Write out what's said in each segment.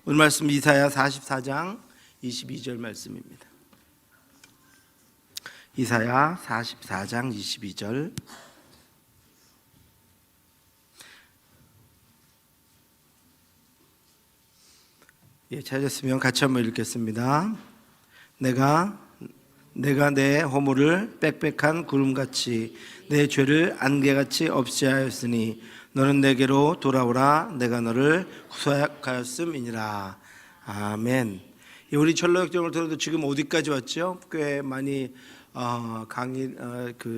오늘 말씀 이사야 44장 22절 말씀입니다. 이사야 44장 22절. 찾았으면 같이 한번 읽겠습니다. 내가 내 허물을 빽빽한 구름같이 내 죄를 안개같이 없이 하였으니 너는 내게로 돌아오라. 내가 너를 구속하였음이니라. 아멘. 우리 철로역정을 들어도 지금 어디까지 왔죠? 꽤 많이 강의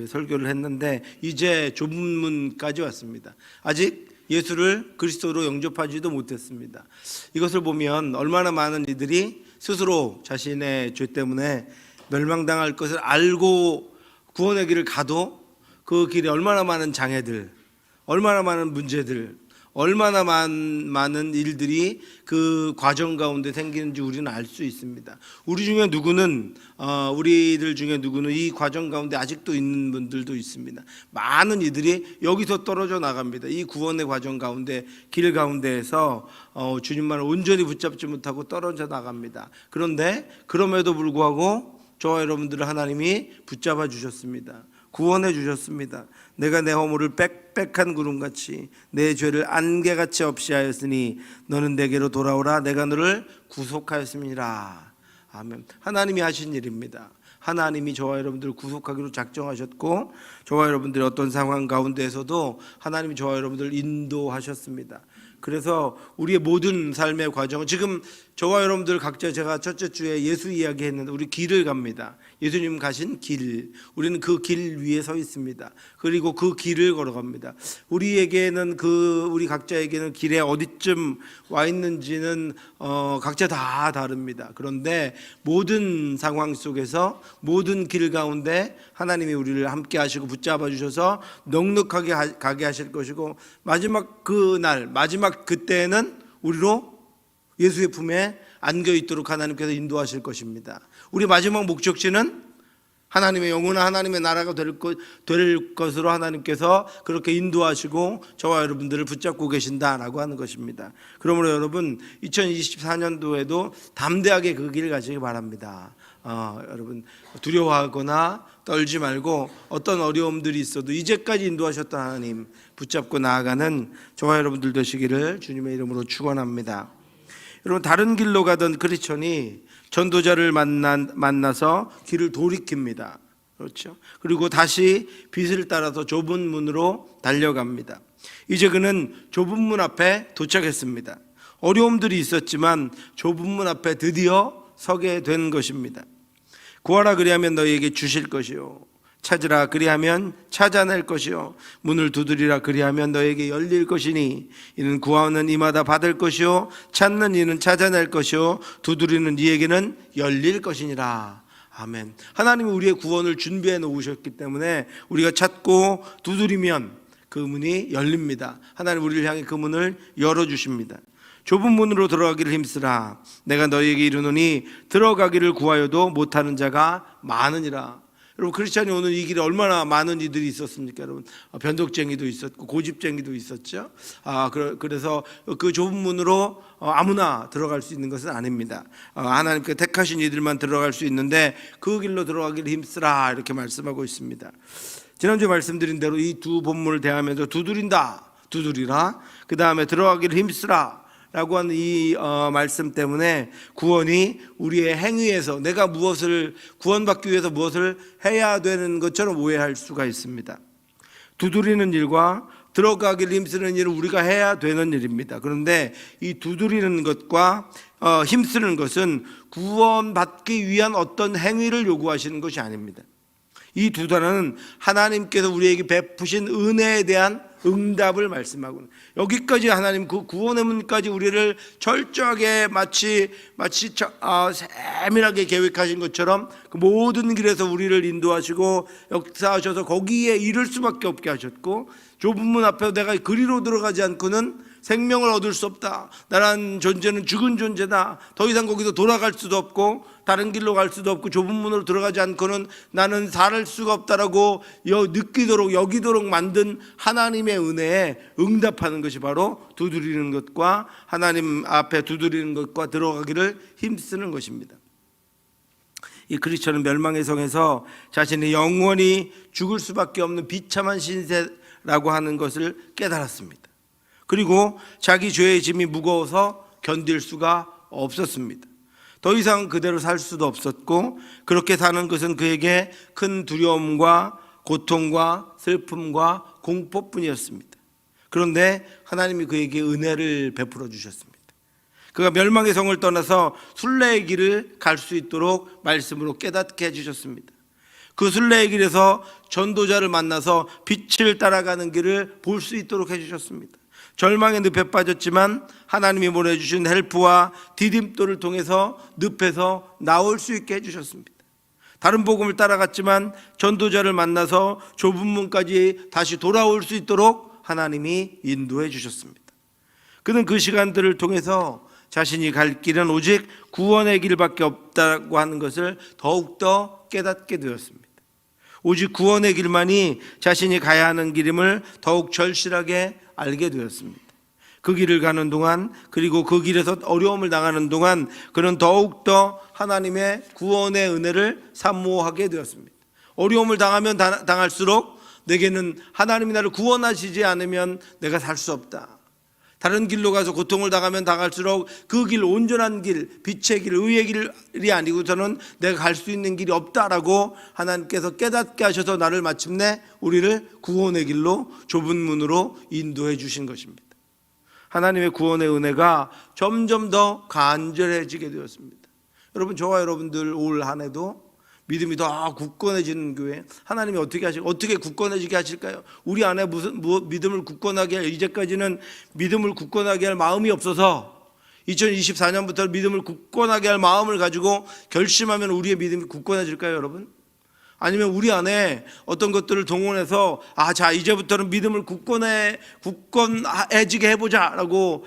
설교를 했는데 이제 좁문까지 왔습니다. 아직 예수를 그리스도로 영접하지도 못했습니다. 이것을 보면 얼마나 많은 이들이 스스로 자신의 죄 때문에 멸망당할 것을 알고 구원의 길을 가도 그 길에 얼마나 많은 장애들, 얼마나 많은 문제들, 얼마나 많은 일들이 그 과정 가운데 생기는지 우리는 알 수 있습니다. 우리들 중에 누구는 이 과정 가운데 아직도 있는 분들도 있습니다. 많은 이들이 여기서 떨어져 나갑니다. 이 구원의 과정 가운데, 길 가운데에서 주님만을 온전히 붙잡지 못하고 떨어져 나갑니다. 그런데 그럼에도 불구하고 저와 여러분들을 하나님이 붙잡아 주셨습니다. 구원해 주셨습니다. 내가 내 허물을 빽빽한 구름같이 내 죄를 안개같이 없이 하였으니 너는 내게로 돌아오라. 내가 너를 구속하였음이니라. 아멘. 하나님이 하신 일입니다. 하나님이 저와 여러분들을 구속하기로 작정하셨고 저와 여러분들의 어떤 상황 가운데에서도 하나님이 저와 여러분들을 인도하셨습니다. 그래서 우리의 모든 삶의 과정은 지금 저와 여러분들 각자, 제가 첫째 주에 예수 이야기 했는데 우리 길을 갑니다. 예수님 가신 길, 우리는 그 길 위에 서 있습니다. 그리고 그 길을 걸어갑니다. 우리 각자에게는 길에 어디쯤 와 있는지는 각자 다 다릅니다. 그런데 모든 상황 속에서, 모든 길 가운데 하나님이 우리를 함께 하시고 붙잡아 주셔서 넉넉하게 가게 하실 것이고, 마지막 그날, 마지막 그때는 우리로 예수의 품에 안겨 있도록 하나님께서 인도하실 것입니다. 우리 마지막 목적지는 하나님의 영원한 하나님의 나라가 될 것으로 하나님께서 그렇게 인도하시고 저와 여러분들을 붙잡고 계신다라고 하는 것입니다. 그러므로 여러분 2024년도에도 담대하게 그 길을 가시기 바랍니다. 여러분 두려워하거나 떨지 말고 어떤 어려움들이 있어도 이제까지 인도하셨던 하나님 붙잡고 나아가는 저와 여러분들 되시기를 주님의 이름으로 축원합니다. 여러분, 다른 길로 가던 크리스천이 전도자를 만나서 길을 돌이킵니다. 그렇죠? 그리고 다시 빛을 따라서 좁은 문으로 달려갑니다. 이제 그는 좁은 문 앞에 도착했습니다. 어려움들이 있었지만 좁은 문 앞에 드디어 서게 된 것입니다. 구하라 그리하면 너희에게 주실 것이요, 찾으라 그리하면 찾아낼 것이요, 문을 두드리라 그리하면 너에게 열릴 것이니 이는 구하는 이마다 받을 것이요 찾는 이는 찾아낼 것이요 두드리는 이에게는 열릴 것이니라. 아멘. 하나님이 우리의 구원을 준비해 놓으셨기 때문에 우리가 찾고 두드리면 그 문이 열립니다. 하나님 우리를 향해 그 문을 열어주십니다. 좁은 문으로 들어가기를 힘쓰라. 내가 너희에게 이르노니 들어가기를 구하여도 못하는 자가 많으니라. 여러분, 크리스찬이 오늘 이 길에 얼마나 많은 이들이 있었습니까? 여러분, 변덕쟁이도 있었고 고집쟁이도 있었죠. 그래서 그 좁은 문으로 아무나 들어갈 수 있는 것은 아닙니다. 하나님께 택하신 이들만 들어갈 수 있는데 그 길로 들어가기를 힘쓰라 이렇게 말씀하고 있습니다. 지난주에 말씀드린 대로 이 두 본문을 대하면서 두드리라, 그 다음에 들어가기를 힘쓰라 라고 하는 이 말씀 때문에 구원이 우리의 행위에서, 내가 구원받기 위해서 무엇을 해야 되는 것처럼 오해할 수가 있습니다. 두드리는 일과 들어가기를 힘쓰는 일은 우리가 해야 되는 일입니다. 그런데 이 두드리는 것과 힘쓰는 것은 구원받기 위한 어떤 행위를 요구하시는 것이 아닙니다. 이 두 단어는 하나님께서 우리에게 베푸신 은혜에 대한 응답을 말씀하고, 여기까지 하나님 그 구원의 문까지 우리를 철저하게 마치 세밀하게 계획하신 것처럼 그 모든 길에서 우리를 인도하시고 역사하셔서 거기에 이를 수밖에 없게 하셨고, 좁은 문 앞에 내가 그리로 들어가지 않고는 생명을 얻을 수 없다. 나란 존재는 죽은 존재다. 더 이상 거기서 돌아갈 수도 없고 다른 길로 갈 수도 없고 좁은 문으로 들어가지 않고는 나는 살 수가 없다라고 느끼도록 여기도록 만든 하나님의 은혜에 응답하는 것이 바로 두드리는 것과 하나님 앞에 두드리는 것과 들어가기를 힘쓰는 것입니다. 이 크리스천은 멸망의 성에서 자신이 영원히 죽을 수밖에 없는 비참한 신세라고 하는 것을 깨달았습니다. 그리고 자기 죄의 짐이 무거워서 견딜 수가 없었습니다. 더 이상 그대로 살 수도 없었고 그렇게 사는 것은 그에게 큰 두려움과 고통과 슬픔과 공포뿐이었습니다. 그런데 하나님이 그에게 은혜를 베풀어 주셨습니다. 그가 멸망의 성을 떠나서 순례의 길을 갈 수 있도록 말씀으로 깨닫게 해주셨습니다. 그 순례의 길에서 전도자를 만나서 빛을 따라가는 길을 볼 수 있도록 해주셨습니다. 절망의 늪에 빠졌지만 하나님이 보내주신 헬프와 디딤돌을 통해서 늪에서 나올 수 있게 해주셨습니다. 다른 복음을 따라갔지만 전도자를 만나서 좁은 문까지 다시 돌아올 수 있도록 하나님이 인도해 주셨습니다. 그는 그 시간들을 통해서 자신이 갈 길은 오직 구원의 길밖에 없다고 하는 것을 더욱더 깨닫게 되었습니다. 오직 구원의 길만이 자신이 가야 하는 길임을 더욱 절실하게 알게 되었습니다. 그 길을 가는 동안 그리고 그 길에서 어려움을 당하는 동안 그는 더욱더 하나님의 구원의 은혜를 사모하게 되었습니다. 어려움을 당하면 당할수록 내게는 하나님이 나를 구원하시지 않으면 내가 살 수 없다. 다른 길로 가서 고통을 당하면 당할수록 그 길, 온전한 길, 빛의 길, 의의 길이 아니고서는 내가 갈 수 있는 길이 없다라고 하나님께서 깨닫게 하셔서 나를 마침내 우리를 구원의 길로 좁은 문으로 인도해 주신 것입니다. 하나님의 구원의 은혜가 점점 더 간절해지게 되었습니다. 여러분, 저와 여러분들 올 한 해도 믿음이 더 굳건해지는 교회, 하나님이 어떻게 굳건해지게 하실까요? 우리 안에 무슨 믿음을 굳건하게 할, 이제까지는 믿음을 굳건하게 할 마음이 없어서 2024년부터 믿음을 굳건하게 할 마음을 가지고 결심하면 우리의 믿음이 굳건해질까요, 여러분? 아니면 우리 안에 어떤 것들을 동원해서 자 이제부터는 믿음을 굳건해지게 해보자라고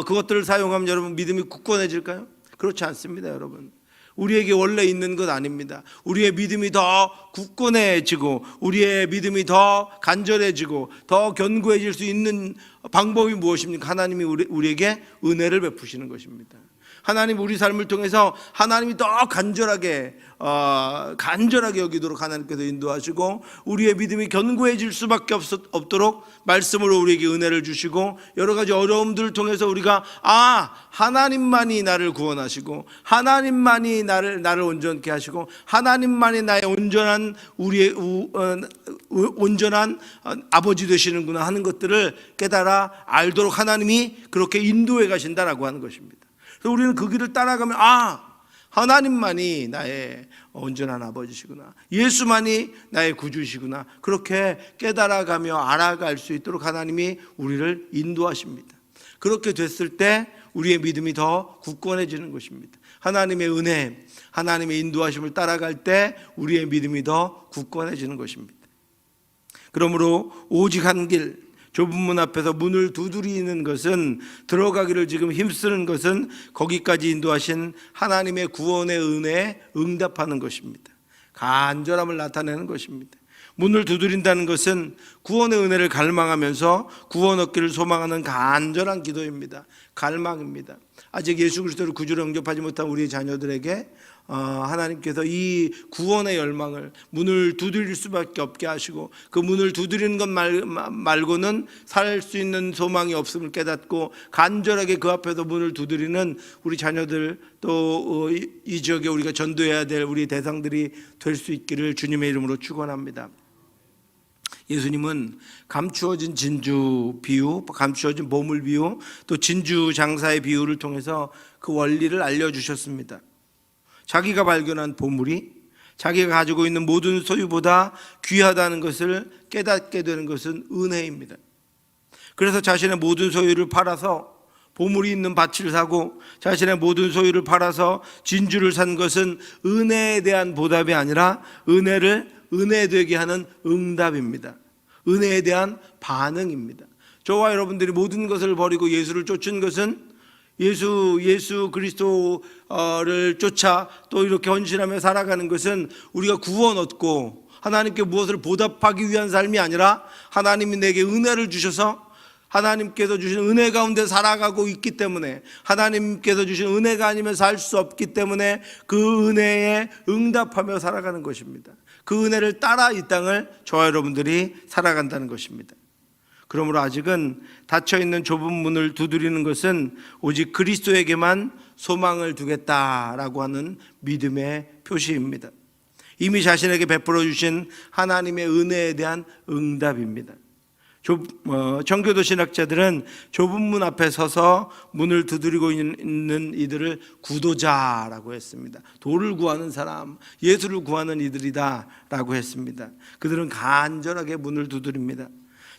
그것들을 사용하면 여러분 믿음이 굳건해질까요? 그렇지 않습니다, 여러분. 우리에게 원래 있는 것 아닙니다. 우리의 믿음이 더 굳건해지고 우리의 믿음이 더 간절해지고 더 견고해질 수 있는 방법이 무엇입니까? 하나님이 우리에게 은혜를 베푸시는 것입니다. 하나님 우리 삶을 통해서 하나님이 더 간절하게 여기도록 하나님께서 인도하시고 우리의 믿음이 견고해질 수밖에 없도록 말씀으로 우리에게 은혜를 주시고 여러 가지 어려움들을 통해서 우리가 하나님만이 나를 구원하시고 하나님만이 나를 온전케 하시고 하나님만이 나의 온전한 온전한 아버지 되시는구나 하는 것들을 깨달아 알도록 하나님이 그렇게 인도해 가신다라고 하는 것입니다. 그래서 우리는 그 길을 따라가면 하나님만이 나의 온전한 아버지시구나, 예수만이 나의 구주시구나, 그렇게 깨달아가며 알아갈 수 있도록 하나님이 우리를 인도하십니다. 그렇게 됐을 때 우리의 믿음이 더 굳건해지는 것입니다. 하나님의 은혜, 하나님의 인도하심을 따라갈 때 우리의 믿음이 더 굳건해지는 것입니다. 그러므로 오직 한 길, 좁은 문 앞에서 문을 두드리는 것은, 들어가기를 지금 힘쓰는 것은 거기까지 인도하신 하나님의 구원의 은혜에 응답하는 것입니다. 간절함을 나타내는 것입니다. 문을 두드린다는 것은 구원의 은혜를 갈망하면서 구원 얻기를 소망하는 간절한 기도입니다. 갈망입니다. 아직 예수 그리스도를 구주로 영접하지 못한 우리 자녀들에게 하나님께서 이 구원의 열망을, 문을 두드릴 수밖에 없게 하시고 그 문을 두드리는 것 말고는 살 수 있는 소망이 없음을 깨닫고 간절하게 그 앞에서 문을 두드리는 우리 자녀들, 또 이 지역에 우리가 전도해야 될 우리 대상들이 될 수 있기를 주님의 이름으로 축원합니다. 예수님은 감추어진 진주 비유, 감추어진 보물 비유, 또 진주 장사의 비유를 통해서 그 원리를 알려주셨습니다. 자기가 발견한 보물이 자기가 가지고 있는 모든 소유보다 귀하다는 것을 깨닫게 되는 것은 은혜입니다. 그래서 자신의 모든 소유를 팔아서 보물이 있는 밭을 사고 자신의 모든 소유를 팔아서 진주를 산 것은 은혜에 대한 보답이 아니라 은혜를 은혜 되게 하는 응답입니다. 은혜에 대한 반응입니다. 저와 여러분들이 모든 것을 버리고 예수를 쫓은 것은 예수 그리스도를 쫓아 또 이렇게 헌신하며 살아가는 것은 우리가 구원 얻고 하나님께 무엇을 보답하기 위한 삶이 아니라 하나님이 내게 은혜를 주셔서 하나님께서 주신 은혜 가운데 살아가고 있기 때문에, 하나님께서 주신 은혜가 아니면 살 수 없기 때문에 그 은혜에 응답하며 살아가는 것입니다. 그 은혜를 따라 이 땅을 저와 여러분들이 살아간다는 것입니다. 그러므로 아직은 닫혀있는 좁은 문을 두드리는 것은 오직 그리스도에게만 소망을 두겠다라고 하는 믿음의 표시입니다. 이미 자신에게 베풀어 주신 하나님의 은혜에 대한 응답입니다. 청교도 신학자들은 좁은 문 앞에 서서 문을 두드리고 있는 이들을 구도자라고 했습니다. 도를 구하는 사람, 예수를 구하는 이들이다 라고 했습니다. 그들은 간절하게 문을 두드립니다.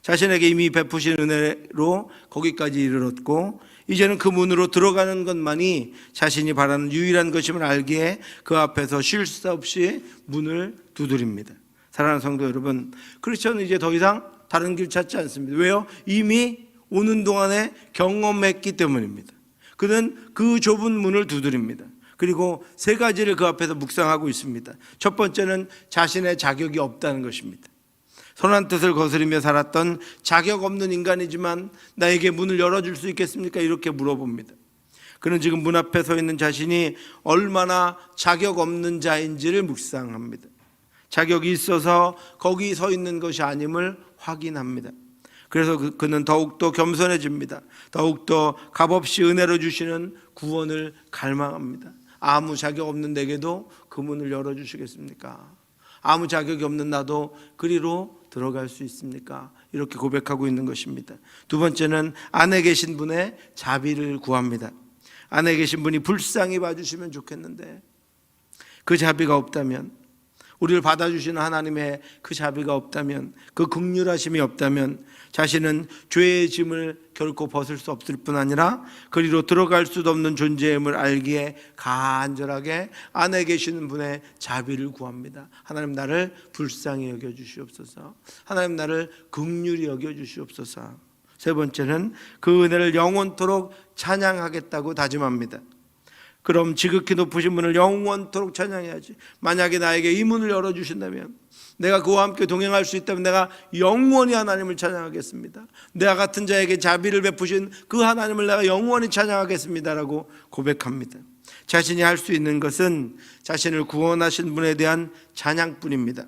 자신에게 이미 베푸신 은혜로 거기까지 이르렀고 이제는 그 문으로 들어가는 것만이 자신이 바라는 유일한 것임을 알기에 그 앞에서 쉴 새 없이 문을 두드립니다. 사랑하는 성도 여러분, 크리스천은 이제 더 이상 다른 길 찾지 않습니다. 왜요? 이미 오는 동안에 경험했기 때문입니다. 그는 그 좁은 문을 두드립니다. 그리고 세 가지를 그 앞에서 묵상하고 있습니다. 첫 번째는 자신의 자격이 없다는 것입니다. 선한 뜻을 거스리며 살았던 자격 없는 인간이지만 나에게 문을 열어줄 수 있겠습니까? 이렇게 물어봅니다. 그는 지금 문 앞에 서 있는 자신이 얼마나 자격 없는 자인지를 묵상합니다. 자격이 있어서 거기 서 있는 것이 아님을 확인합니다. 그래서 그는 더욱더 겸손해집니다. 더욱더 값없이 은혜로 주시는 구원을 갈망합니다. 아무 자격 없는 내게도 그 문을 열어주시겠습니까? 아무 자격이 없는 나도 그리로 들어갈 수 있습니까? 이렇게 고백하고 있는 것입니다. 두 번째는 안에 계신 분의 자비를 구합니다. 안에 계신 분이 불쌍히 봐주시면 좋겠는데 그 자비가 없다면, 우리를 받아주시는 하나님의 그 자비가 없다면, 그 긍휼하심이 없다면 자신은 죄의 짐을 결코 벗을 수 없을 뿐 아니라 그리로 들어갈 수도 없는 존재임을 알기에 간절하게 안에 계시는 분의 자비를 구합니다. 하나님 나를 불쌍히 여겨주시옵소서. 하나님 나를 긍휼히 여겨주시옵소서. 세 번째는 그 은혜를 영원토록 찬양하겠다고 다짐합니다. 그럼 지극히 높으신 분을 영원토록 찬양해야지. 만약에 나에게 이 문을 열어주신다면, 내가 그와 함께 동행할 수 있다면 내가 영원히 하나님을 찬양하겠습니다. 내가 같은 자에게 자비를 베푸신 그 하나님을 내가 영원히 찬양하겠습니다 라고 고백합니다. 자신이 할 수 있는 것은 자신을 구원하신 분에 대한 찬양뿐입니다.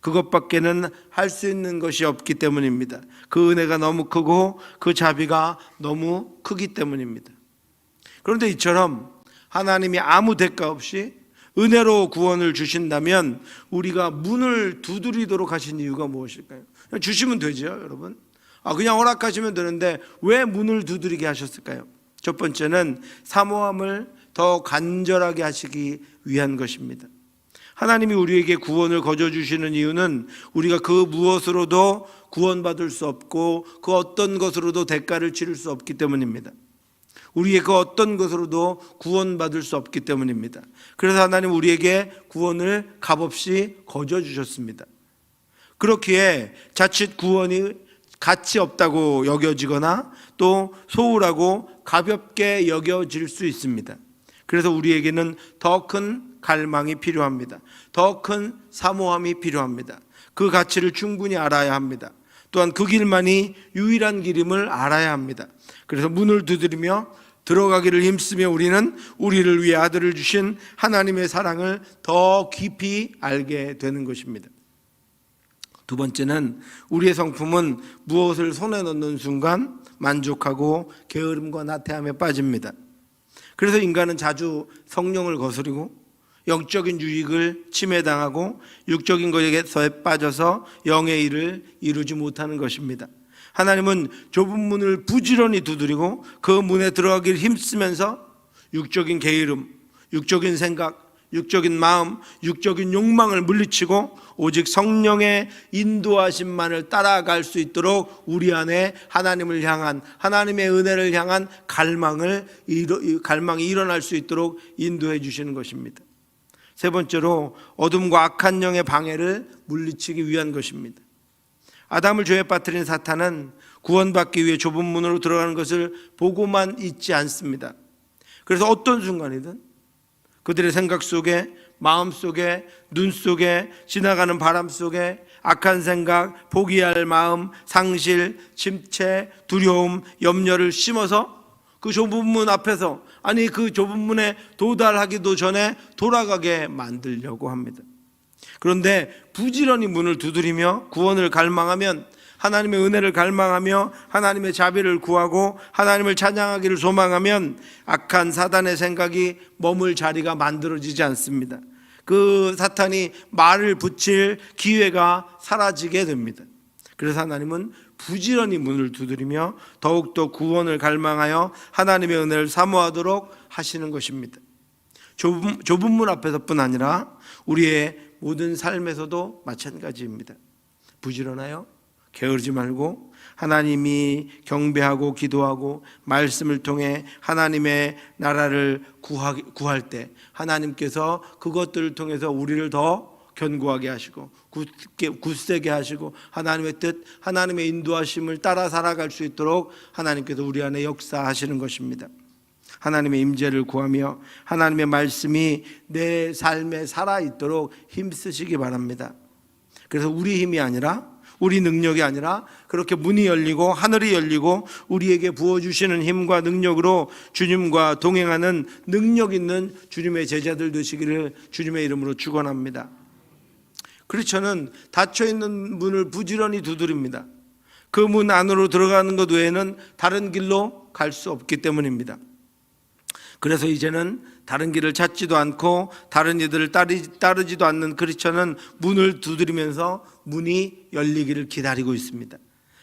그것밖에는 할 수 있는 것이 없기 때문입니다. 그 은혜가 너무 크고 그 자비가 너무 크기 때문입니다. 그런데 이처럼 하나님이 아무 대가 없이 은혜로 구원을 주신다면 우리가 문을 두드리도록 하신 이유가 무엇일까요? 그냥 주시면 되죠, 여러분. 그냥 허락하시면 되는데 왜 문을 두드리게 하셨을까요? 첫 번째는 사모함을 더 간절하게 하시기 위한 것입니다. 하나님이 우리에게 구원을 거저 주시는 이유는 우리가 그 무엇으로도 구원받을 수 없고 그 어떤 것으로도 대가를 치를 수 없기 때문입니다. 우리의 그 어떤 것으로도 구원받을 수 없기 때문입니다. 그래서 하나님 우리에게 구원을 값없이 거저 주셨습니다. 그렇기에 자칫 구원이 가치 없다고 여겨지거나 또 소홀하고 가볍게 여겨질 수 있습니다. 그래서 우리에게는 더 큰 갈망이 필요합니다. 더 큰 사모함이 필요합니다. 그 가치를 충분히 알아야 합니다. 또한 그 길만이 유일한 길임을 알아야 합니다. 그래서 문을 두드리며 들어가기를 힘쓰며 우리는 우리를 위해 아들을 주신 하나님의 사랑을 더 깊이 알게 되는 것입니다. 두 번째는 우리의 성품은 무엇을 손에 넣는 순간 만족하고 게으름과 나태함에 빠집니다. 그래서 인간은 자주 성령을 거스리고 영적인 유익을 침해당하고 육적인 것에서 빠져서 영의 일을 이루지 못하는 것입니다. 하나님은 좁은 문을 부지런히 두드리고 그 문에 들어가기를 힘쓰면서 육적인 게으름, 육적인 생각, 육적인 마음, 육적인 욕망을 물리치고 오직 성령의 인도하심만을 따라갈 수 있도록 우리 안에 하나님을 향한, 하나님의 은혜를 향한 갈망이 일어날 수 있도록 인도해 주시는 것입니다. 세 번째로 어둠과 악한 영의 방해를 물리치기 위한 것입니다. 아담을 죄에 빠뜨린 사탄은 구원받기 위해 좁은 문으로 들어가는 것을 보고만 있지 않습니다. 그래서 어떤 순간이든 그들의 생각 속에, 마음 속에, 눈 속에, 지나가는 바람 속에 악한 생각, 포기할 마음, 상실, 침체, 두려움, 염려를 심어서 그 좁은 문 앞에서, 아니 그 좁은 문에 도달하기도 전에 돌아가게 만들려고 합니다. 그런데 부지런히 문을 두드리며 구원을 갈망하면, 하나님의 은혜를 갈망하며 하나님의 자비를 구하고 하나님을 찬양하기를 소망하면 악한 사단의 생각이 머물 자리가 만들어지지 않습니다. 그 사탄이 말을 붙일 기회가 사라지게 됩니다. 그래서 하나님은 부지런히 문을 두드리며 더욱더 구원을 갈망하여 하나님의 은혜를 사모하도록 하시는 것입니다. 좁은 문 앞에서뿐 아니라 우리의 모든 삶에서도 마찬가지입니다. 부지런하여 게으르지 말고 하나님이 경배하고 기도하고 말씀을 통해 하나님의 나라를 구할 때 하나님께서 그것들을 통해서 우리를 더 견고하게 하시고 굳세게 하시고 하나님의 뜻, 하나님의 인도하심을 따라 살아갈 수 있도록 하나님께서 우리 안에 역사하시는 것입니다. 하나님의 임재를 구하며 하나님의 말씀이 내 삶에 살아있도록 힘쓰시기 바랍니다. 그래서 우리 힘이 아니라, 우리 능력이 아니라 그렇게 문이 열리고 하늘이 열리고 우리에게 부어주시는 힘과 능력으로 주님과 동행하는 능력 있는 주님의 제자들 되시기를 주님의 이름으로 축원합니다. 크리스천은 닫혀있는 문을 부지런히 두드립니다. 그 문 안으로 들어가는 것 외에는 다른 길로 갈 수 없기 때문입니다. 그래서 이제는 다른 길을 찾지도 않고 다른 이들을 따르지도 않는 크리스천은 문을 두드리면서 문이 열리기를 기다리고 있습니다.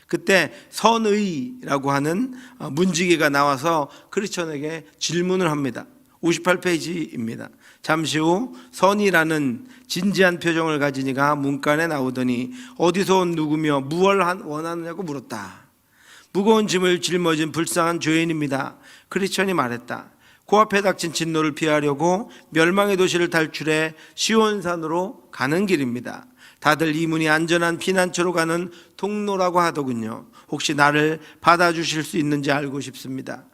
그때 선의라고 하는 문지기가 나와서 크리스천에게 질문을 합니다. 58페이지입니다. 잠시 후 선이라는 진지한 표정을 가진 이가 문간에 나오더니 어디서 온 누구며 무엇을 원하느냐고 물었다. 무거운 짐을 짊어진 불쌍한 죄인입니다. 크리스천이 말했다. 코앞에 닥친 진노를 피하려고 멸망의 도시를 탈출해 시온산으로 가는 길입니다. 다들 이 문이 안전한 피난처로 가는 통로라고 하더군요. 혹시 나를 받아주실 수 있는지 알고 싶습니다.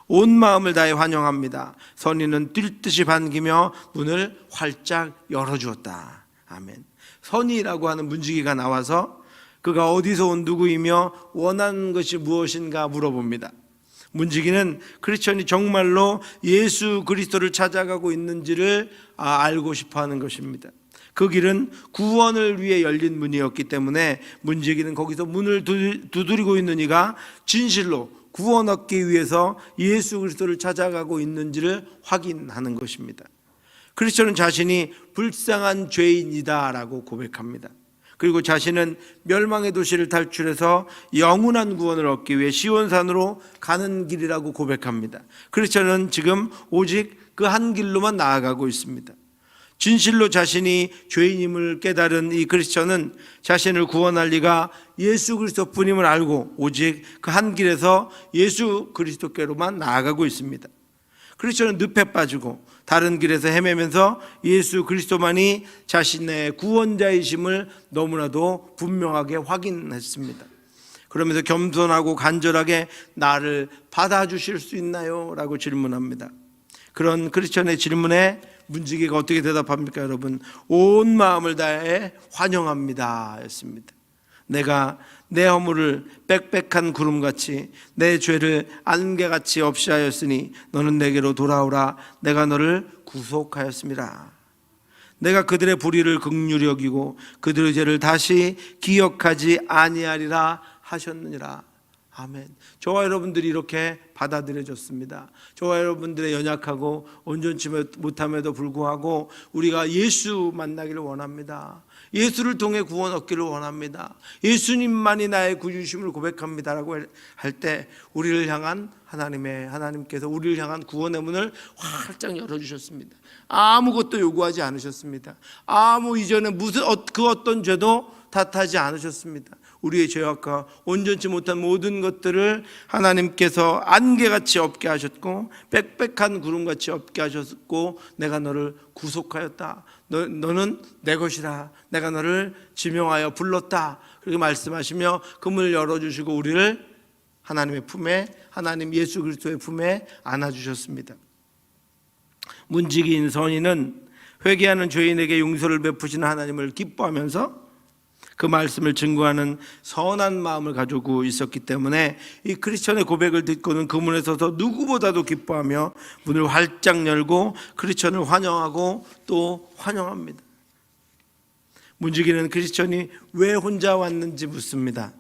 온 마음을 다해 환영합니다. 선인은 뛸 듯이 반기며 문을 활짝 열어주었다. 아멘. 선이라고 하는 문지기가 나와서 그가 어디서 온 누구이며 원하는 것이 무엇인가 물어봅니다. 문지기는 크리스천이 정말로 예수 그리스도를 찾아가고 있는지를 알고 싶어하는 것입니다. 그 길은 구원을 위해 열린 문이었기 때문에 문지기는 거기서 문을 두드리고 있는 이가 진실로 구원 얻기 위해서 예수 그리스도를 찾아가고 있는지를 확인하는 것입니다. 크리스천은 자신이 불쌍한 죄인이다라고 고백합니다. 그리고 자신은 멸망의 도시를 탈출해서 영원한 구원을 얻기 위해 시온산으로 가는 길이라고 고백합니다. 크리스천은 지금 오직 그 한 길로만 나아가고 있습니다. 진실로 자신이 죄인임을 깨달은 이 크리스천은 자신을 구원할 리가 예수 그리스도뿐임을 알고 오직 그 한 길에서 예수 그리스도께로만 나아가고 있습니다. 크리스천은 늪에 빠지고 다른 길에서 헤매면서 예수 그리스도만이 자신의 구원자이심을 너무나도 분명하게 확인했습니다. 그러면서 겸손하고 간절하게 나를 받아주실 수 있나요? 라고 질문합니다. 그런 크리스천의 질문에 문지기가 어떻게 대답합니까, 여러분? 온 마음을 다해 환영합니다 였습니다. 내가 내 허물을 빽빽한 구름같이 내 죄를 안개같이 없이 하였으니 너는 내게로 돌아오라. 내가 너를 구속하였습니다. 내가 그들의 불의를 긍휼히 여기고 그들의 죄를 다시 기억하지 아니하리라 하셨느니라. 아멘. 저와 여러분들이 이렇게 받아들여졌습니다. 저와 여러분들의 연약하고 온전치 못함에도 불구하고 우리가 예수 만나기를 원합니다. 예수를 통해 구원 얻기를 원합니다. 예수님만이 나의 구주심을 고백합니다라고 할 때 우리를 향한 하나님께서 우리를 향한 구원의 문을 활짝 열어주셨습니다. 아무것도 요구하지 않으셨습니다. 이전에 그 어떤 죄도 탓하지 않으셨습니다. 우리의 죄악과 온전치 못한 모든 것들을 하나님께서 안개같이 없게 하셨고 빽빽한 구름같이 없게 하셨고 내가 너를 구속하였다. 너는 내 것이다. 내가 너를 지명하여 불렀다. 그렇게 말씀하시며 그 문을 열어주시고 우리를 하나님의 품에, 하나님 예수 그리스도의 품에 안아주셨습니다. 문지기인 선인은 회개하는 죄인에게 용서를 베푸시는 하나님을 기뻐하면서 그 말씀을 증거하는 선한 마음을 가지고 있었기 때문에 이 크리스천의 고백을 듣고는 그 문에 서서 누구보다도 기뻐하며 문을 활짝 열고 크리스천을 환영하고 또 환영합니다. 문지기는 크리스천이 왜 혼자 왔는지 묻습니다.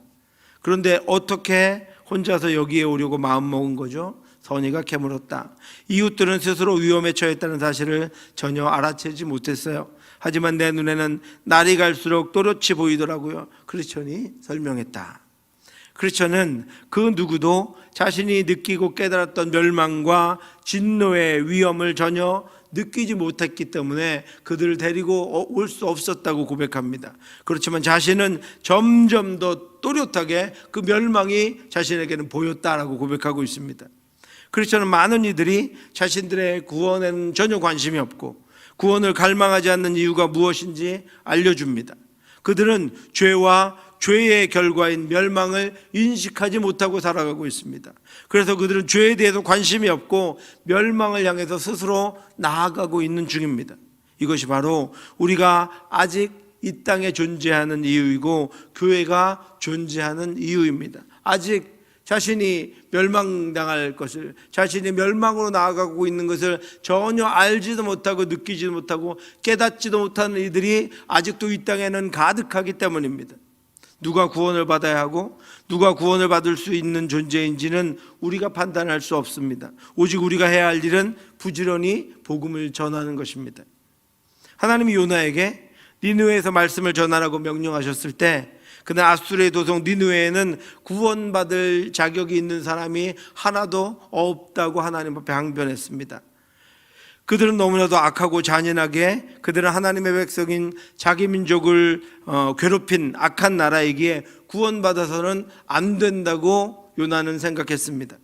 그런데 어떻게 혼자서 여기에 오려고 마음먹은 거죠? 선의가 캐물었다. 이웃들은 스스로 위험에 처했다는 사실을 전혀 알아채지 못했어요. 하지만 내 눈에는 날이 갈수록 또렷이 보이더라고요. 크리스천이 설명했다. 크리스천은 그 누구도 자신이 느끼고 깨달았던 멸망과 진노의 위험을 전혀 느끼지 못했기 때문에 그들을 데리고 올 수 없었다고 고백합니다. 그렇지만 자신은 점점 더 또렷하게 그 멸망이 자신에게는 보였다라고 고백하고 있습니다. 크리스천은 많은 이들이 자신들의 구원에는 전혀 관심이 없고 구원을 갈망하지 않는 이유가 무엇인지 알려줍니다. 그들은 죄와 죄의 결과인 멸망을 인식하지 못하고 살아가고 있습니다. 그래서 그들은 죄에 대해서 관심이 없고 멸망을 향해서 스스로 나아가고 있는 중입니다. 이것이 바로 우리가 아직 이 땅에 존재하는 이유이고 교회가 존재하는 이유입니다. 아직 자신이 멸망당할 것을, 자신이 멸망으로 나아가고 있는 것을 전혀 알지도 못하고 느끼지도 못하고 깨닫지도 못하는 이들이 아직도 이 땅에는 가득하기 때문입니다. 누가 구원을 받아야 하고 누가 구원을 받을 수 있는 존재인지는 우리가 판단할 수 없습니다. 오직 우리가 해야 할 일은 부지런히 복음을 전하는 것입니다. 하나님이 요나에게 니느웨에서 말씀을 전하라고 명령하셨을 때 그날 아수르의 도성 니느웨에는 구원받을 자격이 있는 사람이 하나도 없다고 하나님 앞에 항변했습니다. 그들은 너무나도 악하고 잔인하게 그들은 하나님의 백성인 자기 민족을 괴롭힌 악한 나라이기에 구원받아서는 안 된다고 요나는 생각했습니다.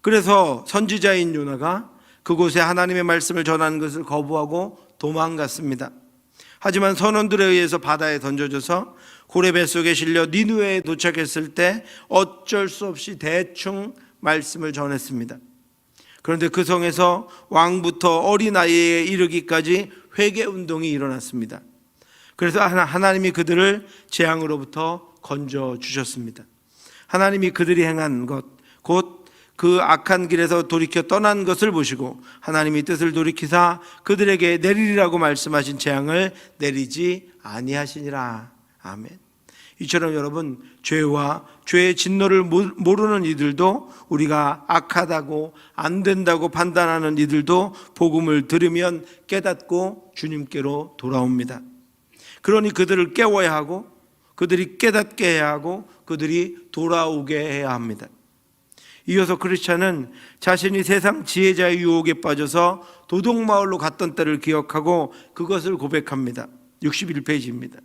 그래서 선지자인 요나가 그곳에 하나님의 말씀을 전하는 것을 거부하고 도망갔습니다. 하지만 선원들에 의해서 바다에 던져져서 고래 뱃속에 실려 니느웨에 도착했을 때 어쩔 수 없이 대충 말씀을 전했습니다. 그런데 그 성에서 왕부터 어린아이에 이르기까지 회개운동이 일어났습니다. 그래서 하나님이 그들을 재앙으로부터 건져주셨습니다. 하나님이 그들이 행한 것, 곧 그 악한 길에서 돌이켜 떠난 것을 보시고 하나님이 뜻을 돌이키사 그들에게 내리리라고 말씀하신 재앙을 내리지 아니하시니라. 아멘. 이처럼 여러분, 죄와 죄의 진노를 모르는 이들도, 우리가 악하다고 안 된다고 판단하는 이들도 복음을 들으면 깨닫고 주님께로 돌아옵니다. 그러니 그들을 깨워야 하고 그들이 깨닫게 해야 하고 그들이 돌아오게 해야 합니다. 이어서 크리스찬은 자신이 세상 지혜자의 유혹에 빠져서 도둑마을로 갔던 때를 기억하고 그것을 고백합니다. 61페이지입니다.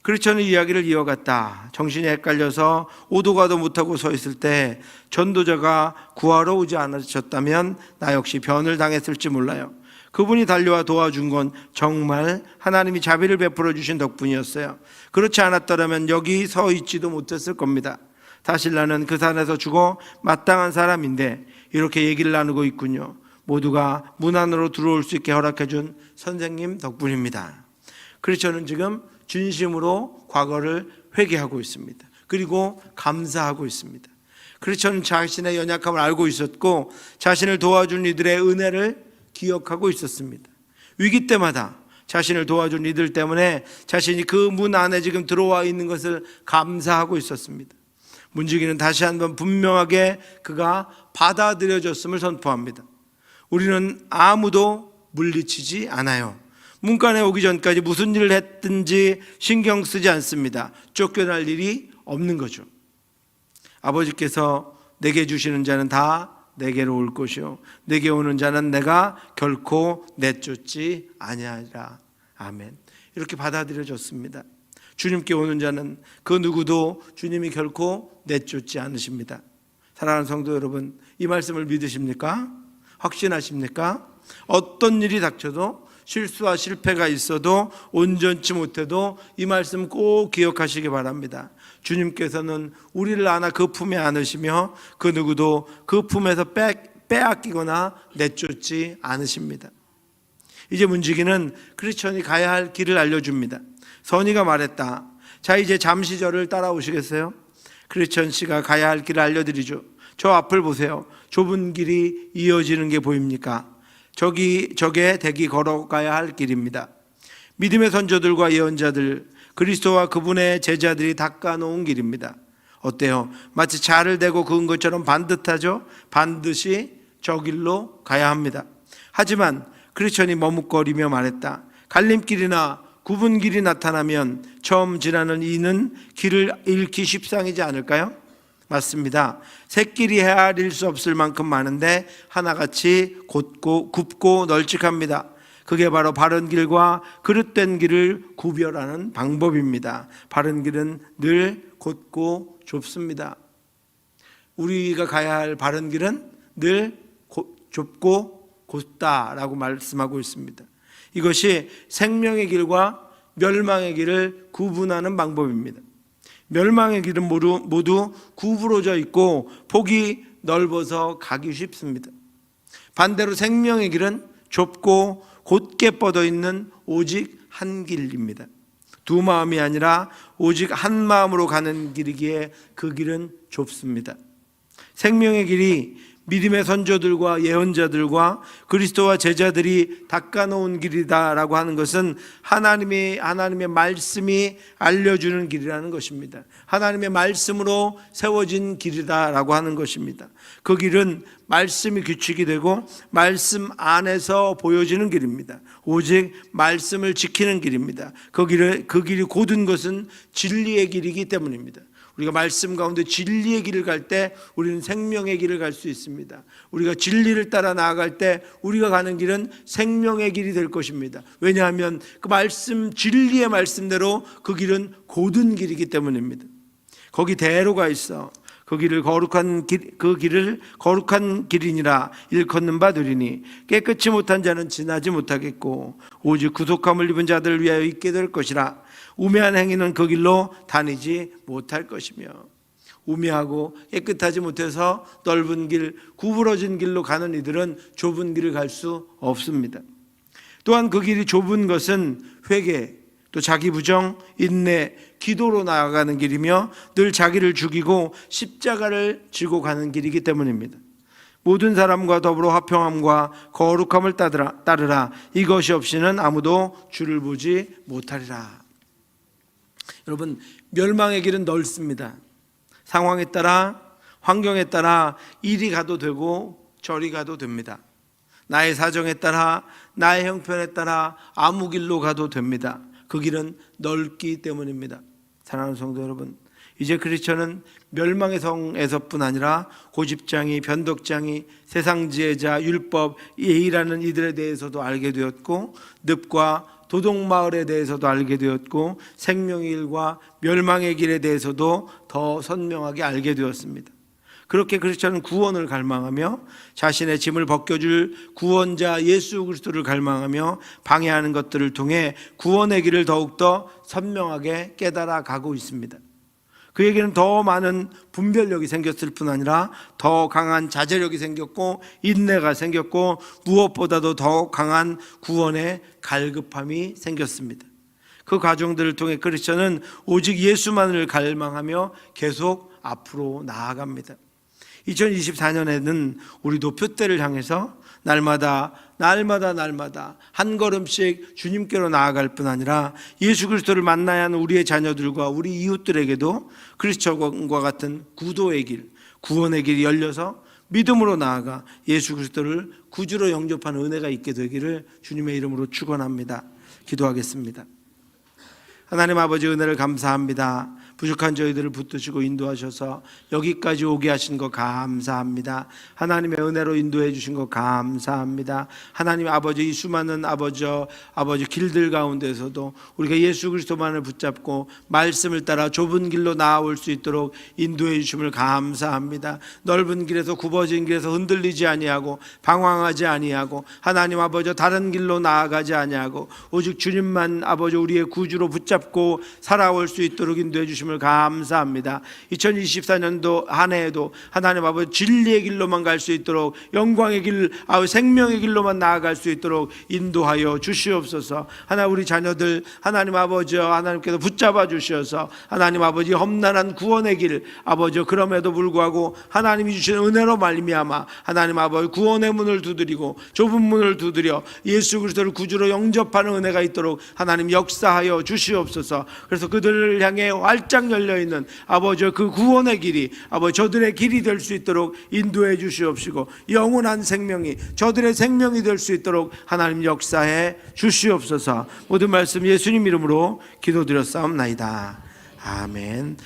크리스찬의 이야기를 이어갔다. 정신이 헷갈려서 오도 가도 못하고 서 있을 때 전도자가 구하러 오지 않으셨다면 나 역시 변을 당했을지 몰라요. 그분이 달려와 도와준 건 정말 하나님이 자비를 베풀어 주신 덕분이었어요. 그렇지 않았더라면 여기 서 있지도 못했을 겁니다. 사실 나는 그 산에서 죽어 마땅한 사람인데 이렇게 얘기를 나누고 있군요. 모두가 문 안으로 들어올 수 있게 허락해준 선생님 덕분입니다. 크리스천은 지금 진심으로 과거를 회개하고 있습니다. 그리고 감사하고 있습니다. 크리스천은 자신의 연약함을 알고 있었고 자신을 도와준 이들의 은혜를 기억하고 있었습니다. 위기 때마다 자신을 도와준 이들 때문에 자신이 그 문 안에 지금 들어와 있는 것을 감사하고 있었습니다. 문지기는 다시 한번 분명하게 그가 받아들여졌음을 선포합니다. 우리는 아무도 물리치지 않아요. 문간에 오기 전까지 무슨 일을 했든지 신경 쓰지 않습니다. 쫓겨날 일이 없는 거죠. 아버지께서 내게 주시는 자는 다 내게로 올 것이요 내게 오는 자는 내가 결코 내쫓지 아니하리라. 아멘. 이렇게 받아들여졌습니다. 주님께 오는 자는 그 누구도 주님이 결코 내쫓지 않으십니다. 사랑하는 성도 여러분, 이 말씀을 믿으십니까? 확신하십니까? 어떤 일이 닥쳐도 실수와 실패가 있어도 온전치 못해도 이 말씀 꼭 기억하시기 바랍니다. 주님께서는 우리를 안아 그 품에 안으시며 그 누구도 그 품에서 빼앗기거나 내쫓지 않으십니다. 이제 문지기는 크리스천이 가야 할 길을 알려줍니다. 선의가 말했다. 자, 이제 잠시 저를 따라오시겠어요? 크리스천 씨가 가야 할 길을 알려드리죠. 저 앞을 보세요. 좁은 길이 이어지는 게 보입니까? 저게 대기 걸어가야 할 길입니다. 믿음의 선조들과 예언자들, 그리스도와 그분의 제자들이 닦아놓은 길입니다. 어때요? 마치 자를 대고 그은 것처럼 반듯하죠? 반드시 저 길로 가야 합니다. 하지만 크리스천이 머뭇거리며 말했다. 갈림길이나 굽은 길이 나타나면 처음 지나는 이는 길을 잃기 십상이지 않을까요? 맞습니다. 샛길이 헤아릴 수 없을 만큼 많은데 하나같이 굽고 널찍합니다. 그게 바로 바른 길과 그릇된 길을 구별하는 방법입니다. 바른 길은 늘 곧고 좁습니다. 우리가 가야 할 바른 길은 늘 좁고 곧다라고 말씀하고 있습니다. 이것이 생명의 길과 멸망의 길을 구분하는 방법입니다. 멸망의 길은 모두 구부러져 있고 폭이 넓어서 가기 쉽습니다. 반대로 생명의 길은 좁고 곧게 뻗어 있는 오직 한 길입니다. 두 마음이 아니라 오직 한 마음으로 가는 길이기에 그 길은 좁습니다. 생명의 길이 믿음의 선조들과 예언자들과 그리스도와 제자들이 닦아놓은 길이다라고 하는 것은 하나님의 말씀이 알려주는 길이라는 것입니다. 하나님의 말씀으로 세워진 길이다라고 하는 것입니다. 그 길은 말씀이 규칙이 되고 말씀 안에서 보여지는 길입니다. 오직 말씀을 지키는 길입니다. 그 길이 곧은 것은 진리의 길이기 때문입니다. 우리가 말씀 가운데 진리의 길을 갈 때 우리는 생명의 길을 갈 수 있습니다. 우리가 진리를 따라 나아갈 때 우리가 가는 길은 생명의 길이 될 것입니다. 왜냐하면 그 말씀, 진리의 말씀대로 그 길은 곧은 길이기 때문입니다. 거기 대로가 있어. 그 길을 거룩한 길이니라 일컫는 바 되리니 깨끗이 못한 자는 지나지 못하겠고 오직 구속함을 입은 자들을 위하여 있게 될 것이라. 우매한 행위는 그 길로 다니지 못할 것이며, 우매하고 깨끗하지 못해서 넓은 길, 구부러진 길로 가는 이들은 좁은 길을 갈 수 없습니다. 또한 그 길이 좁은 것은 회개, 또 자기 부정, 인내, 기도로 나아가는 길이며 늘 자기를 죽이고 십자가를 지고 가는 길이기 때문입니다. 모든 사람과 더불어 화평함과 거룩함을 따르라. 이것이 없이는 아무도 주를 보지 못하리라. 여러분, 멸망의 길은 넓습니다. 상황에 따라, 환경에 따라 이리 가도 되고 저리 가도 됩니다. 나의 사정에 따라, 나의 형편에 따라 아무 길로 가도 됩니다. 그 길은 넓기 때문입니다. 사랑하는 성도 여러분, 이제 크리스천은 멸망의 성에서뿐 아니라 고집장이, 변덕장이, 세상지혜자, 율법, 예의라는 이들에 대해서도 알게 되었고, 늪과 도둑마을에 대해서도 알게 되었고, 생명의 길과 멸망의 길에 대해서도 더 선명하게 알게 되었습니다. 그렇게 크리스천은 구원을 갈망하며 자신의 짐을 벗겨줄 구원자 예수 그리스도를 갈망하며 방해하는 것들을 통해 구원의 길을 더욱더 선명하게 깨달아 가고 있습니다. 그에게는 더 많은 분별력이 생겼을 뿐 아니라 더 강한 자제력이 생겼고 인내가 생겼고 무엇보다도 더 강한 구원의 갈급함이 생겼습니다. 그 과정들을 통해 크리스천은 오직 예수만을 갈망하며 계속 앞으로 나아갑니다. 2024년에는 우리도 표대를 향해서 날마다 한 걸음씩 주님께로 나아갈 뿐 아니라 예수 그리스도를 만나야 하는 우리의 자녀들과 우리 이웃들에게도 크리스천과 같은 구도의 길, 구원의 길이 열려서 믿음으로 나아가 예수 그리스도를 구주로 영접하는 은혜가 있게 되기를 주님의 이름으로 축원합니다. 기도하겠습니다. 하나님 아버지, 은혜를 감사합니다. 부족한 저희들을 붙드시고 인도하셔서 여기까지 오게 하신 것 감사합니다. 하나님의 은혜로 인도해 주신 것 감사합니다. 하나님 아버지, 이 수많은 아버지 길들 가운데서도 우리가 예수 그리스도만을 붙잡고 말씀을 따라 좁은 길로 나아올 수 있도록 인도해 주심을 감사합니다. 넓은 길에서, 굽어진 길에서 흔들리지 아니하고 방황하지 아니하고 하나님 아버지 다른 길로 나아가지 아니하고 오직 주님만 아버지 우리의 구주로 붙잡고 살아올 수 있도록 인도해 주심을 감사합니다. 2024년도 한 해에도 하나님 아버지 진리의 길로만 갈 수 있도록, 영광의 길, 생명의 길로만 나아갈 수 있도록 인도하여 주시옵소서. 하나님 우리 자녀들 하나님 아버지 하나님께서 붙잡아 주셔서 하나님 아버지 험난한 구원의 길 아버지, 그럼에도 불구하고 하나님이 주시는 은혜로 말미암아 하나님 아버지 구원의 문을 두드리고 좁은 문을 두드려 예수 그리스도를 구주로 영접하는 은혜가 있도록 하나님 역사하여 주시옵소서. 그래서 그들을 향해 활짝 열려있는 아버지 그 구원의 길이 아버지 저들의 길이 될 수 있도록 인도해 주시옵시고, 영원한 생명이 저들의 생명이 될 수 있도록 하나님 역사해 주시옵소서. 모든 말씀 예수님 이름으로 기도드렸사옵나이다. 아멘.